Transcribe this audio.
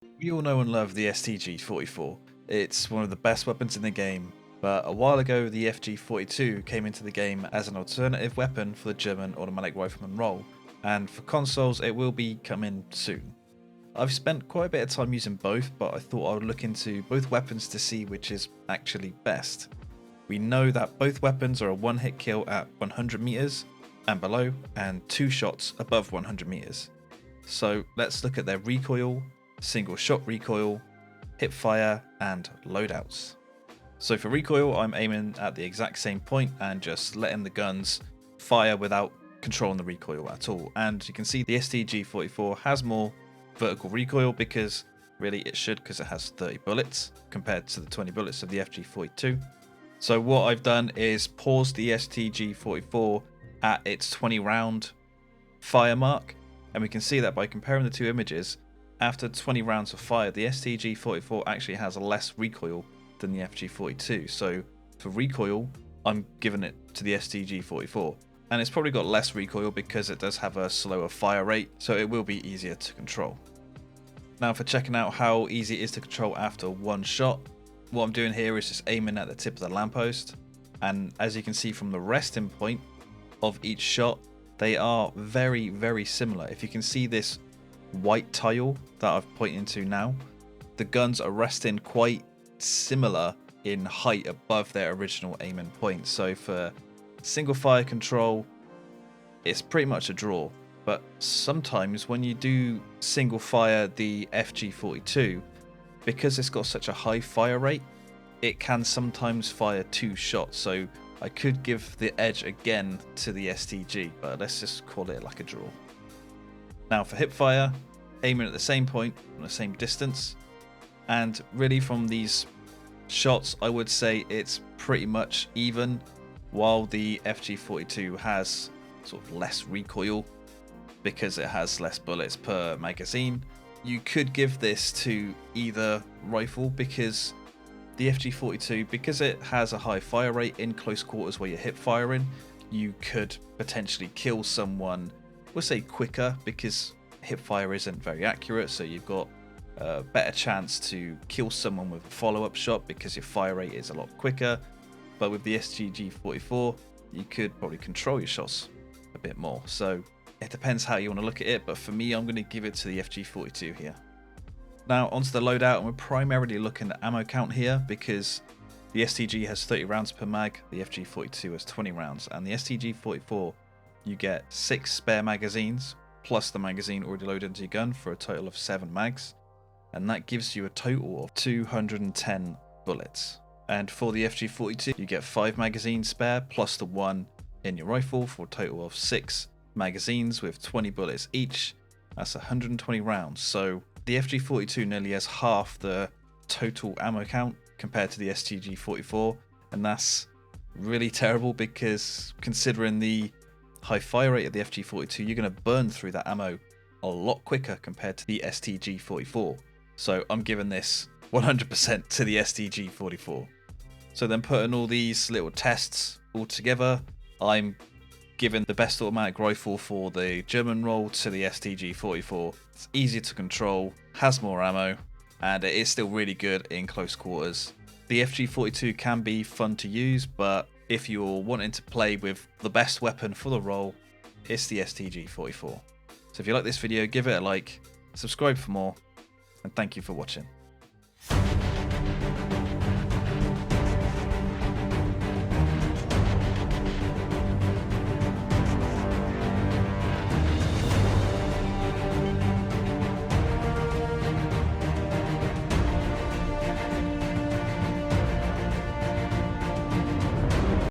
We all know and love the STG44. It's one of the best weapons in the game, but a while ago the FG42 came into the game as an alternative weapon for the German Automatic Rifleman role, and for consoles it will be coming soon. I've spent quite a bit of time using both, but I thought I would look into both weapons to see which is actually best. We know that both weapons are a one-hit kill at 100 meters and below, and 2 shots above 100 meters. So let's look at their recoil, single shot recoil, hip fire, and loadouts. So for recoil, I'm aiming at the exact same point and just letting the guns fire without controlling the recoil at all. And you can see the STG44 has more vertical recoil because really it should, because it has 30 bullets compared to the 20 bullets of the FG42. So what I've done is pause the STG44 at its 20 round fire mark, and we can see that by comparing the two images, after 20 rounds of fire, the STG44 actually has less recoil than the FG42. So for recoil, I'm giving it to the STG44. And it's probably got less recoil because it does have a slower fire rate, so it will be easier to control. Now for checking out how easy it is to control after one shot, what I'm doing here is just aiming at the tip of the lamppost. And as you can see from the resting point of each shot, they are very, very similar. If you can see this white tile that I've pointed to now, the guns are resting quite similar in height above their original aiming point. So for single fire control, it's pretty much a draw. But sometimes when you do single fire the FG42, because it's got such a high fire rate, it can sometimes fire 2 shots. So I could give the edge again to the STG, but let's just call it like a draw. Now for hip fire, aiming at the same point on the same distance, and really from these shots I would say it's pretty much even, while the FG42 has sort of less recoil because it has less bullets per magazine. You could give this to either rifle because the FG42, because it has a high fire rate in close quarters where you're hip firing, you could potentially kill someone, we'll say quicker, because hip fire isn't very accurate, so you've got a better chance to kill someone with a follow-up shot because your fire rate is a lot quicker. But with the STG44, you could probably control your shots a bit more. So it depends how you want to look at it, but for me, I'm going to give it to the FG42 here. Now onto the loadout, and we're primarily looking at ammo count here because the STG has 30 rounds per mag, the FG42 has 20 rounds, and the STG44 you get 6 spare magazines plus the magazine already loaded into your gun for a total of 7 mags, and that gives you a total of 210 bullets. And for the FG42 you get 5 magazines spare plus the 1 in your rifle for a total of 6 magazines with 20 bullets each. That's 120 rounds. So the FG42 nearly has half the total ammo count compared to the STG44, and that's really terrible because considering the high fire rate of the FG42, you're going to burn through that ammo a lot quicker compared to the STG44. So I'm giving this 100% to the STG44. So then putting all these little tests all together, I'm giving the best automatic rifle for the German role to the STG44. It's easier to control, has more ammo, and it is still really good in close quarters. The FG42 can be fun to use, but if you're wanting to play with the best weapon for the role, it's the STG44. So if you like this video, give it a like, subscribe for more, and thank you for watching.